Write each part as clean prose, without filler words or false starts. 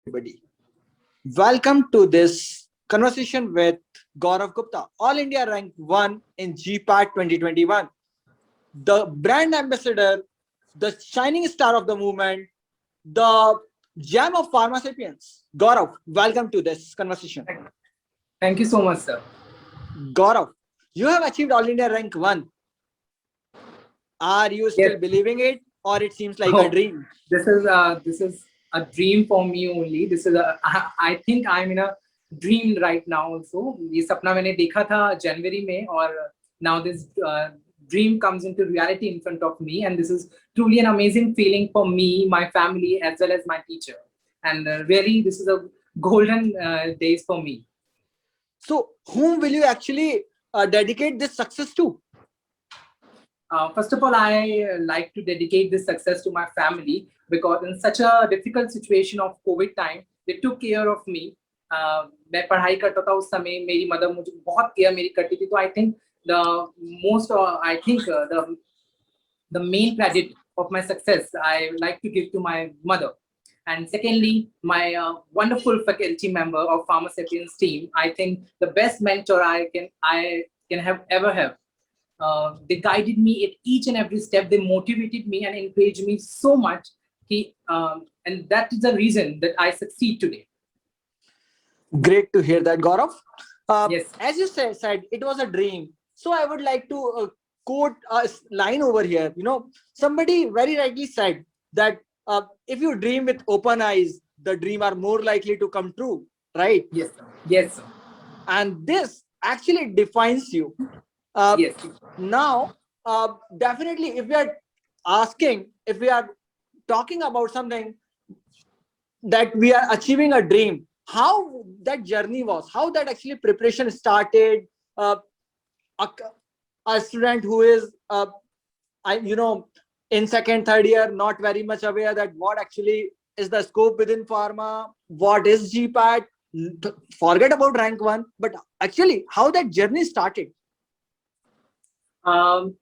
everybody. Welcome to this conversation with Gaurav Gupta, All India Rank 1 in GPAT 2021. The brand ambassador, the shining star of the movement, the gem of Pharma Sapience. Gaurav, welcome to this conversation. Thank you so much, sir. Gaurav, you have achieved All India Rank 1. Are you still Yes. believing it, or it seems like a Oh, dream? this is a dream for me only. I think I'm in a dream right now also. ये सपना मैंने देखा था जनवरी में और now this dream comes into reality in front of me, and this is truly an amazing feeling for me, my family, as well as my teacher. And really, this is a golden days for me. So, whom will you actually dedicate this success to? First of all, I like to dedicate this success to my family because in such a difficult situation of COVID time, they took care of me. मैं पढ़ाई करता था उस समय मेरी mother मुझे बहुत care मेरी करती थी तो I think the main credit of my success I like to give to my mother. And secondly, my wonderful faculty member of Pharma Sapience team. I think the best mentor I can have ever have. They guided me at each and every step. They motivated me and encouraged me so much. And that is the reason that I succeed today. Great to hear that, Gaurav. Yes. As you said, it was a dream. So I would like to quote a line over here. Somebody very rightly said that if you dream with open eyes, the dream are more likely to come true, right? Yes, sir. Yes, sir. And this actually defines you. Yes. Now, definitely, if we are talking about something that we are achieving a dream, how that journey was, how that actually preparation started. A student who is, in second, third year, not very much aware that what actually is the scope within pharma, what is GPAT, forget about rank 1, but actually how that journey started. I'm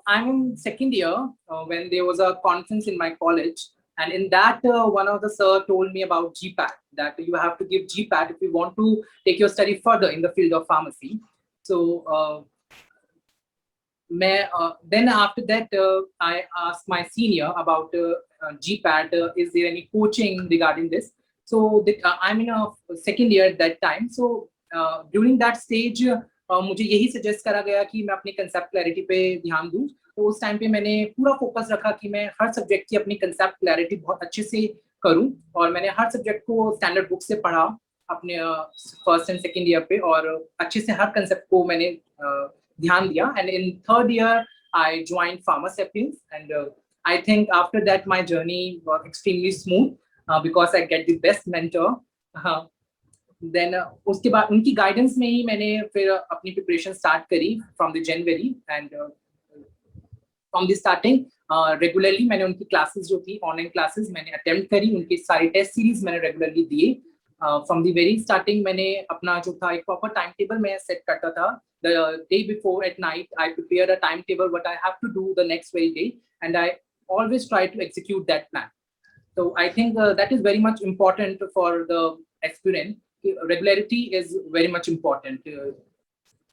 in second year when there was a conference in my college, and in that one of the sir told me about GPAT, that you have to give GPAT if you want to take your study further in the field of pharmacy. So then after that I asked my senior about GPAT, is there any coaching regarding this? So I'm in a second year at that time. So during that stage मुझे यही suggest करा गया कि मैं अपनी concept clarity पे ध्यान दूं. तो उस टाइम पे मैंने पूरा फोकस रखा कि मैं हर सब्जेक्ट की अपनी कंसेप्ट क्लैरिटी बहुत अच्छे से करूं, और मैंने हर सब्जेक्ट को स्टैंडर्ड बुक से पढ़ा अपने फर्स्ट एंड सेकंड ईयर पे, और अच्छे से हर कंसेप्ट को मैंने ध्यान दिया. And in third year I joined Pharma Sapiens, and I think after that my journey was extremely smooth because I get the best mentor. देन उसके बाद उनकी गाइडेंस में ही मैंने फिर अपनी प्रिपरेशन स्टार्ट करी from the January. And from the starting regularly मैंने उनकी क्लासेस जो थी ऑनलाइन क्लासेस मैंने अटेम्प्ट करी, उनकी सारी टेस्ट सीरीज मैंने रेगुलरली दिए. फ्रॉम द वेरी स्टार्टिंग मैंने अपना जो था एक प्रॉपर टाइम टेबल मैं सेट करता था. The day before at night I prepare a time table what I have to do the next very day, and I always try to execute that plan. So I think that is very much important for the aspirant. Regularity is very much important.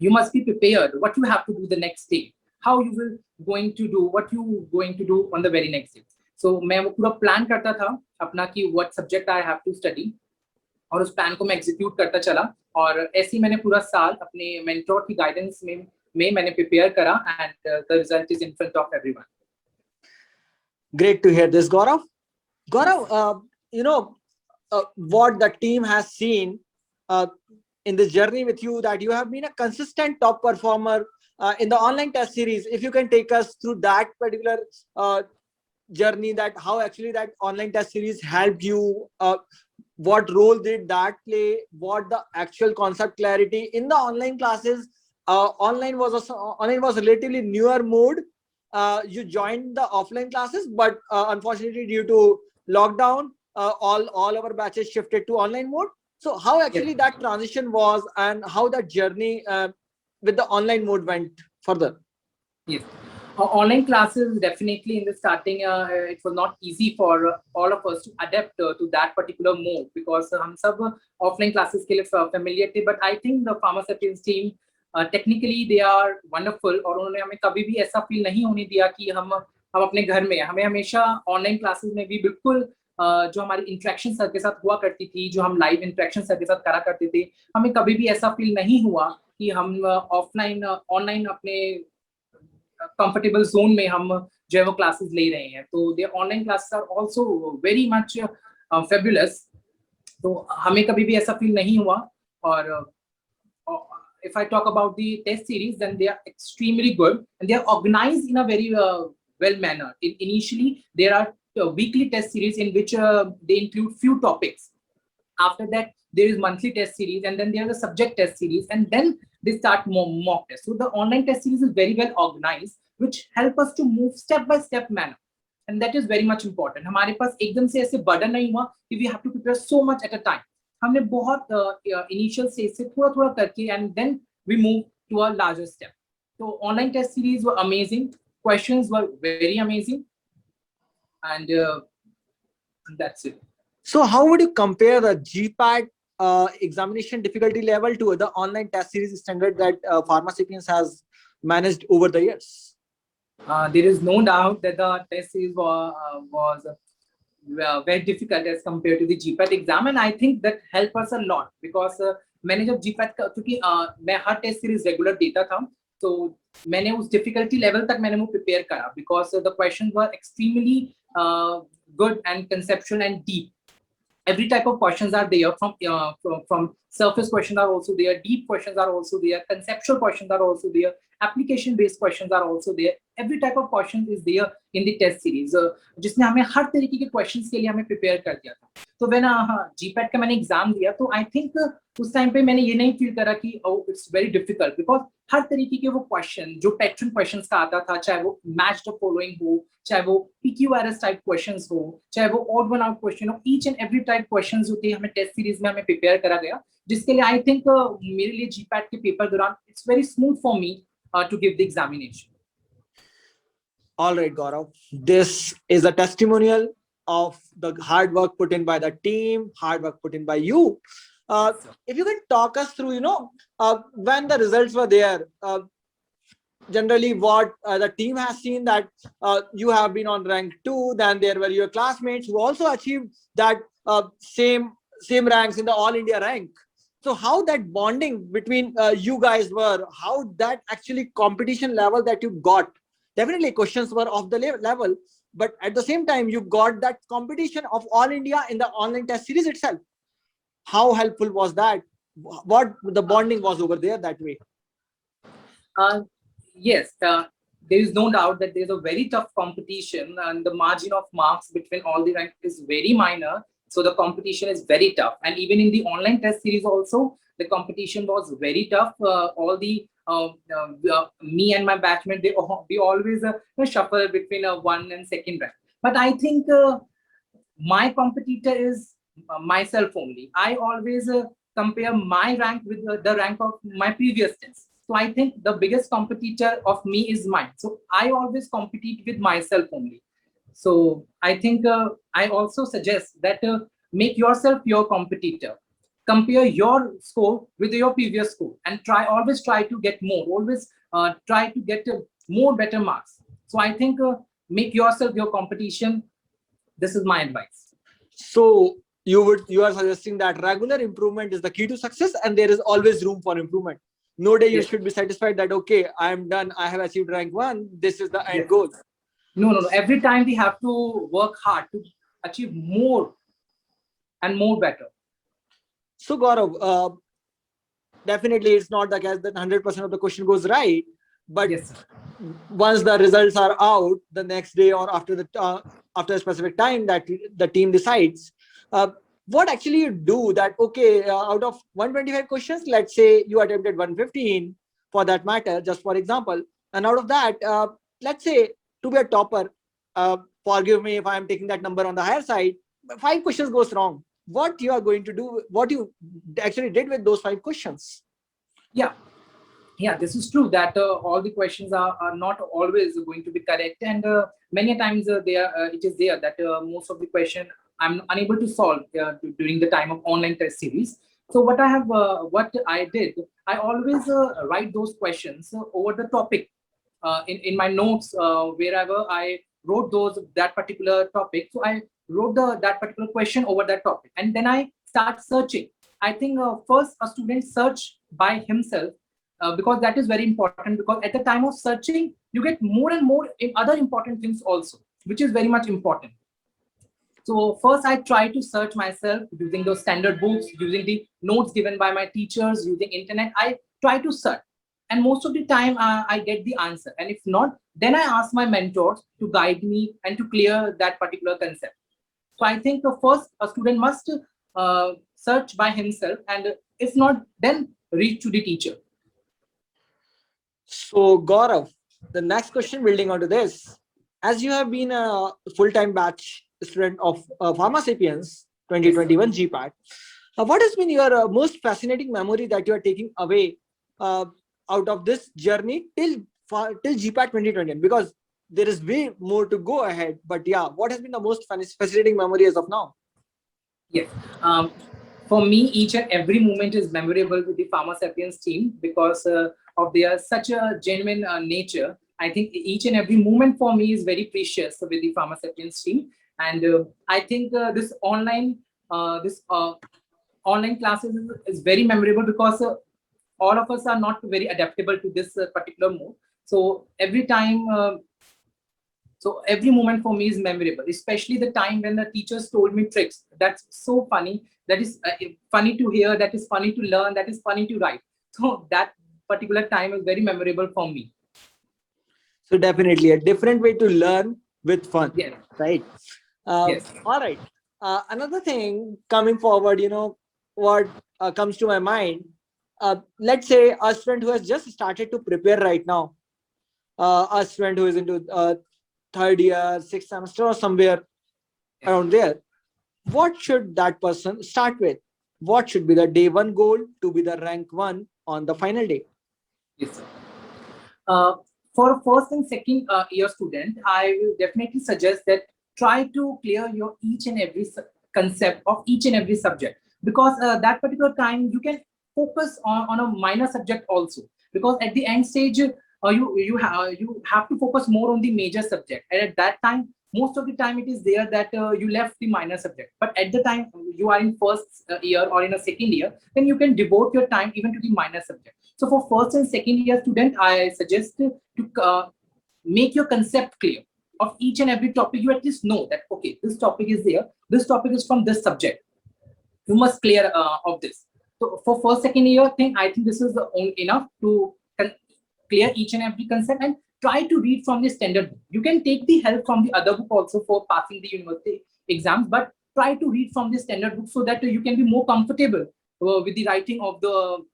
You must be prepared what you have to do the next day, how you will going to do what you going to do on the very next day. So मैं वो पूरा plan करता था अपना कि what subject I have to study, और उस plan को मैं एग्जीक्यूट करता चला, और ऐसे ही मैंने पूरा साल अपने मेंटोर की गाइडेंस में मैंने प्रिपेयर करा, and the result is in front of everyone. Great to hear this, Gaurav. Gaurav, what the team has seen in this journey with you, that you have been a consistent top performer in the online test series. If you can take us through that particular journey, that how actually that online test series helped you, what role did that play, what the actual concept clarity in the online classes. Online was relatively newer mode. You joined the offline classes, but unfortunately due to lockdown, all our batches shifted to online mode. So how actually that transition was, and how that journey with the online mode went further? Yes. Online classes, definitely in the starting, it was not easy for all of us to adapt to that particular mode, because हम सब offline classes के लिए familiar थे. But I think the Pharma Sapiens team, technically they are wonderful, और उन्होंने हमें कभी भी ऐसा feel नहीं होने दिया कि हम अपने घर में, हमें हमेशा online classes में भी बिल्कुल जो हमारी इंटरेक्शन सर के साथ हुआ करती थी, जो हम लाइव इंटरेक्शन सर के साथ करा करते थे, हमें कभी भी ऐसा फील नहीं हुआ कि हम ऑफलाइन ऑनलाइन अपने कंफर्टेबल जोन में हम जो है वो क्लासेस ले रहे हैं. तो they online classes are also very much fabulous. तो हमें कभी भी ऐसा फील नहीं हुआ. और if I talk about the test series, then they are extremely good and they are organized in a very well manner. Initially, there are weekly test series in which they include few topics. After that, there is monthly test series, and then there is a subject test series, and then they start mock test. So the online test series is very well organized, which help us to move step by step manner, and that is very much important. हमारे पास एकदम से ऐसे burden नहीं हुआ कि we have to prepare so much at a time. हमने बहुत initial stage से थोड़ा थोड़ा करके, and then we move to a larger step. So online test series were amazing, questions were very amazing, and that's it. So how would you compare the GPAT examination difficulty level to the online test series standard that Pharma Sapiens has managed over the years? There is no doubt that the test series was very difficult as compared to the GPAT exam, and I think that helped us a lot, because मैंने जब GPAT का, क्योंकि मैं हर test series regular देता था, तो मैंने उस डिफिकल्टी लेवल तक मैंने वो प्रिपेयर करा, because the questions were extremely good and conceptual and deep. Every type of questions are there, from surface questions are also there, deep questions are also there, conceptual questions are also there, application based questions are also there. Every type of question is there in the test series, जिसने हमें हर तरीके के questions के लिए हमें prepare कर दिया था. तो when GPAT का मैंने एग्जाम दिया, तो I think उस टाइम पे मैंने ये नहीं फील करा कि oh it's very difficult, because हर तरीके के वो क्वेश्चन जो पैटर्न क्वेश्चंस का आता था, चाहे वो मैच द फॉलोइंग हो, चाहे वो PQRS टाइप क्वेश्चंस हो, चाहे वो ऑड वन आउट क्वेश्चन हो, each and every type questions होते हैं हमें टेस्ट सीरीज में हमें प्रिपेयर करा गया, जिसके लिए आई थिंक मेरे लिए GPAT के पेपर दौरान it's very smooth for me to give the examination. All right, Gaurav. This is a testimonial of the hard work put in by the team, hard work put in by you. If you can talk us through, when the results were there, generally what the team has seen that you have been on rank 2, then there were your classmates who also achieved that same ranks in the all India rank. So how that bonding between you guys were, how that actually competition level that you got, definitely questions were of the level, but at the same time you got that competition of all India in the online test series itself. How helpful was that? What the bonding was over there that way? Yes, there is no doubt that there is a very tough competition, and the margin of marks between all the ranks is very minor. So the competition is very tough, and even in the online test series also, the competition was very tough. All the me and my batchmate, we always shuffle between one and second rank. But I think my competitor is myself only. I always compare my rank with the rank of my previous test. So I think the biggest competitor of me is mine. So I always compete with myself only. So I think I also suggest that make yourself your competitor. Compare your score with your previous score, and always try to get more. Always try to get more better marks. So I think make yourself your competition. This is my advice. So you are suggesting that regular improvement is the key to success, and there is always room for improvement. No day you should be satisfied that okay, I am done, I have achieved rank 1, this is the end goal. No. Every time we have to work hard to achieve more and more better. So Gaurav, definitely it's not the case that 100% of the question goes right, but yes, once the results are out the next day or after a specific time that the team decides, what actually you do that okay, out of 125 questions, let's say you attempted 115 for that matter, just for example, and out of that, let's say to be a topper, forgive me if I am taking that number on the higher side, 5 questions goes wrong. What you are going to do, what you actually did with those 5 questions? Yeah, Yeah, this is true that all the questions are not always going to be correct, and many times it is there that most of the question I'm unable to solve during the time of online test series. So what I did, I always write those questions over the topic in my notes wherever I wrote that particular topic. So I wrote that particular question over that topic, and then I start searching. I think first a student search by himself, because that is very important, because at the time of searching you get more and more in other important things also, which is very much important. So first I try to search myself using those standard books, using the notes given by my teachers, using internet. I try to search, and most of the time I get the answer, and if not, then I ask my mentors to guide me and to clear that particular concept. So I think the first a student must search by himself, and if not, then reach to the teacher. So, Gaurav, the next question building onto this, as you have been a full-time batch student of Pharma Sapience Yes, sir. 2021 GPAT, what has been your most fascinating memory that you are taking away uh, out of this journey till GPAT 2020? Because there is way more to go ahead. But yeah, what has been the most fascinating memory as of now? Yes. Um, for me, each and every moment is memorable with the Pharma Sapiens team because of their such a genuine nature. I think each and every moment for me is very precious with the Pharma Sapiens team, and I think this online classes is very memorable because all of us are not very adaptable to this particular mode. So every moment for me is memorable, especially the time when the teachers told me tricks. That's so funny. That is funny to hear. That is funny to learn. That is funny to write. So that particular time is very memorable for me. So definitely a different way to learn with fun, Yes. right? Yes. All right. Another thing coming forward, what comes to my mind. Let's say a student who has just started to prepare right now, a student who is into third year, sixth semester, or somewhere around there. What should that person start with? What should be the day one goal to be the rank one on the final day? Yes, sir. Uh, for a first and second year student, I will definitely suggest that try to clear your each and every concept of each and every subject, because that particular time you can focus on a minor subject also, because at the end stage you have to focus more on the major subject, and at that time most of the time it is there that you left the minor subject, but at the time you are in first year or in a second year, then you can devote your time even to the minor subject. So for first and second year student, I suggest to make your concept clear of each and every topic. You at least know that, okay, this topic is there. This topic is from this subject. You must clear of this. So for first, second year thing, I think this is enough to clear each and every concept, and try to read from the standard book. You can take the help from the other book also for passing the university exams, but try to read from the standard book so that you can be more comfortable with the writing of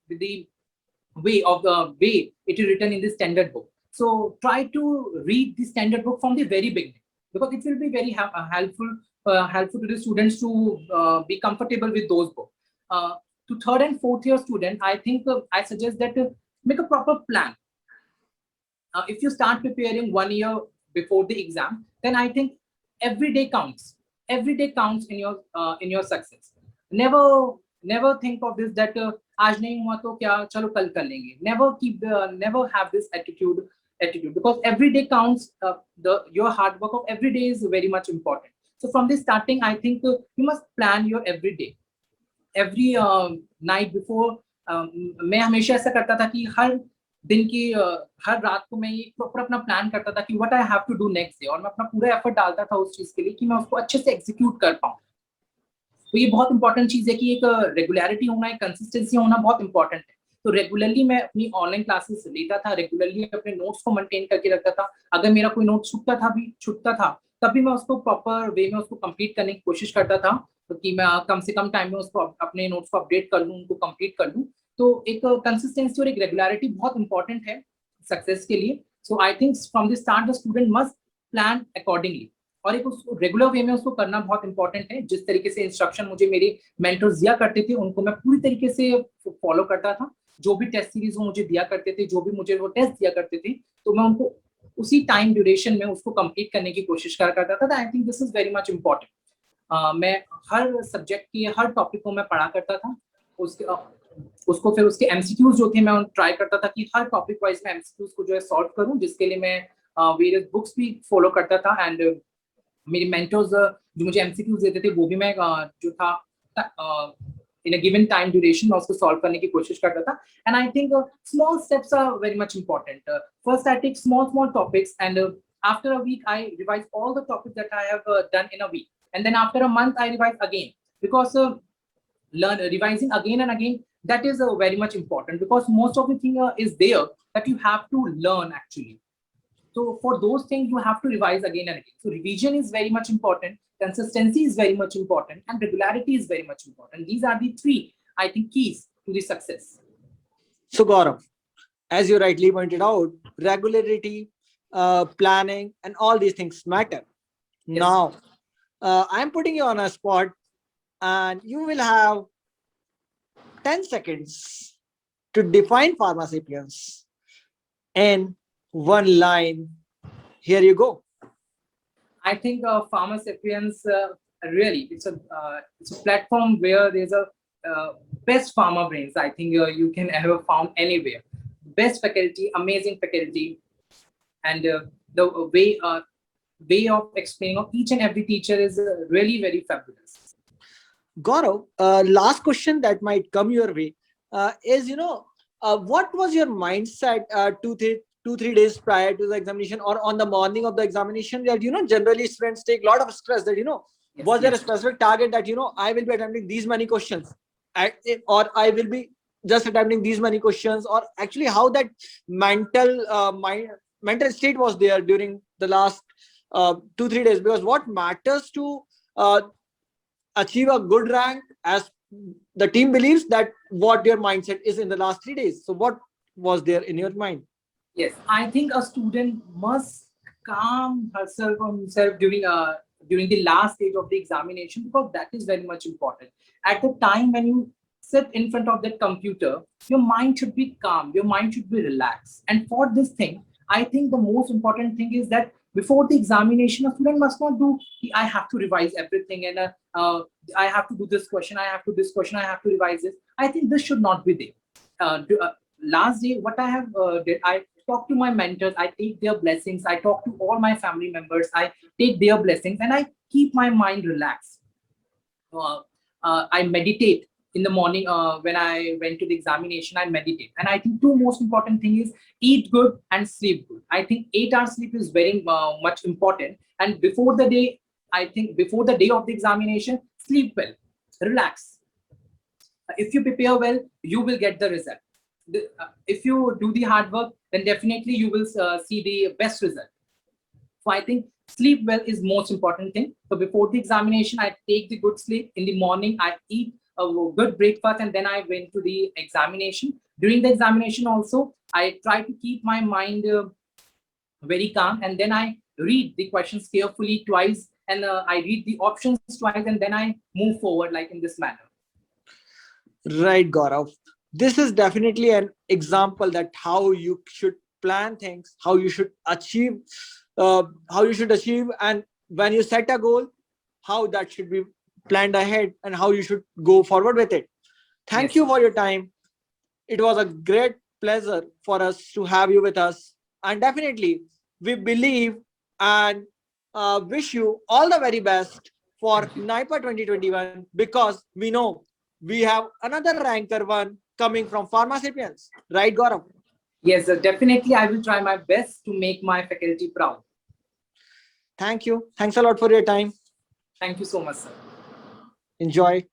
with the way it is written in the standard book. So try to read the standard book from the very beginning, because it will be very helpful to the students to be comfortable with those books. To third and fourth year student, I think I suggest that make a proper plan. If you start preparing 1 year before the exam, then I think every day counts. Every day counts in your success. Never think of this that आज नहीं हुआ तो क्या चलो कल कर लेंगे. Never have this attitude, because every day counts. Your hard work of every day is very much important. So from the starting, I think you must plan your every day. Every night before, मैं हमेशा ऐसा करता था कि हर रात को मैं ये प्रॉपर अपना प्लान करता था कि what I have to do next day, और मैं अपना पूरा एफर्ट डालता था उस चीज के लिए कि मैं उसको अच्छे से एग्जीक्यूट कर पाऊँ. तो ये बहुत इंपॉर्टेंट चीज है कि एक रेगुलरिटी होना, एक कंसिस्टेंसी होना बहुत इंपॉर्टेंट है. तो रेगुलरली मैं अपनी ऑनलाइन क्लासेस लेता था, रेगुलरली अपने नोट्स को मेंटेन करके रखता था. अगर मेरा कोई नोट छूटता था तब भी मैं उसको प्रॉपर वे में उसको कंप्लीट करने की कोशिश करता था, तो कि मैं कम से कम टाइम में उसको अपने नोट्स को अपडेट कर लूँ, उनको कंप्लीट कर लूँ. तो एक कंसिस्टेंसी और एक रेगुलरिटी बहुत इंपॉर्टेंट है सक्सेस के लिए. So I think from the start the student must plan accordingly, और एक उसको रेगुलर वे में उसको करना बहुत इंपॉर्टेंट है. जिस तरीके से इंस्ट्रक्शन मुझे मेरे मेंटर्स दिया करते थे उनको मैं पूरी तरीके से फॉलो करता था. जो भी टेस्ट सीरीज वो मुझे दिया करते थे, जो भी मुझे वो टेस्ट दिया करते थे, तो मैं उनको उसी टाइम ड्यूरेशन में उसको कंप्लीट करने की कोशिश करता था। I think this is very much important. मैं हर सब्जेक्ट की हर टॉपिक को मैं पढ़ा करता था, उसको फिर उसके एमसीक्यूज जो थे मैं ट्राई करता था कि हर टॉपिक वाइज मैं एमसीक्यूज को जो है सॉल्व करूं, जिसके लिए मैं वेरियस बुक्स भी फॉलो करता था। एंड मेरे मेंटर्स जो मुझे एमसीक्यूज देते थे वो भी मैं जो था in a given time duration मैं उसको solve करने की कोशिश करता था। And I think small steps are very much important. First I take small topics, and after a week I revise all the topics that I have done in a week, and then after a month I revise again, because revising again and again, that is very much important, because most of the thing is there that you have to learn actually. So for those things you have to revise again and again. So revision is very much important, consistency is very much important, and regularity is very much important. These are the three, I think, keys to the success. So Gaurav, as you rightly pointed out, regularity, planning, and all these things matter. Yes. Now I'm putting you on a spot, and you will have 10 seconds to define Pharma Sapience in one line. Here you go. I think Pharma Sapience, really, it's a platform where there's a best pharma brains I think you can ever found anywhere. Best faculty, amazing faculty, and the way of explaining of each and every teacher is really very fabulous. Gaurav, last question that might come your way is, what was your mindset 2-3 days prior to the examination, or on the morning of the examination, that generally students take a lot of stress that Yes, was there yes. a specific target that I will be attempting these many questions, or I will be just attempting these many questions, or actually how that mental state was there during the last 2-3 days? Because what matters to achieve a good rank, as the team believes, that what your mindset is in the last 3 days. So what was there in your mind? Yes, I think a student must calm herself or himself during the last stage of the examination, because that is very much important. At the time when you sit in front of that computer, your mind should be calm, your mind should be relaxed. And for this thing, I think the most important thing is that before the examination, a student must not do, I have to revise everything, and I have to do this question, I have to this question, I have to revise this. I think this should not be there. Last day, what I have did, I talk to my mentors, I take their blessings, I talk to all my family members, I take their blessings, and I keep my mind relaxed. I meditate in the morning. When I went to the examination, I meditate. And I think two most important thing is eat good and sleep good. I think 8 hours sleep is very much important. And before the day, I think before the day of the examination, sleep well, relax. If you prepare well, you will get the result. If you do the hard work, then definitely you will see the best result. So I think sleep well is most important thing. So before the examination, I take the good sleep. In the morning, I eat a good breakfast, and then I went to the examination. During the examination also, I try to keep my mind very calm, and then I read the questions carefully twice, and I read the options twice, and then I move forward like in this manner. Right, Gaurav. This is definitely an example that how you should plan things, how you should achieve, and when you set a goal, how that should be planned ahead, and how you should go forward with it. Thank Yes. you for your time. It was a great pleasure for us to have you with us, and definitely we believe and wish you all the very best for NIPA 2021, because we know we have another ranker one coming from Pharma Sapience. Right, Gaurav? Yes, definitely. I will try my best to make my faculty proud. Thank you. Thanks a lot for your time. Thank you so much, sir. Enjoy.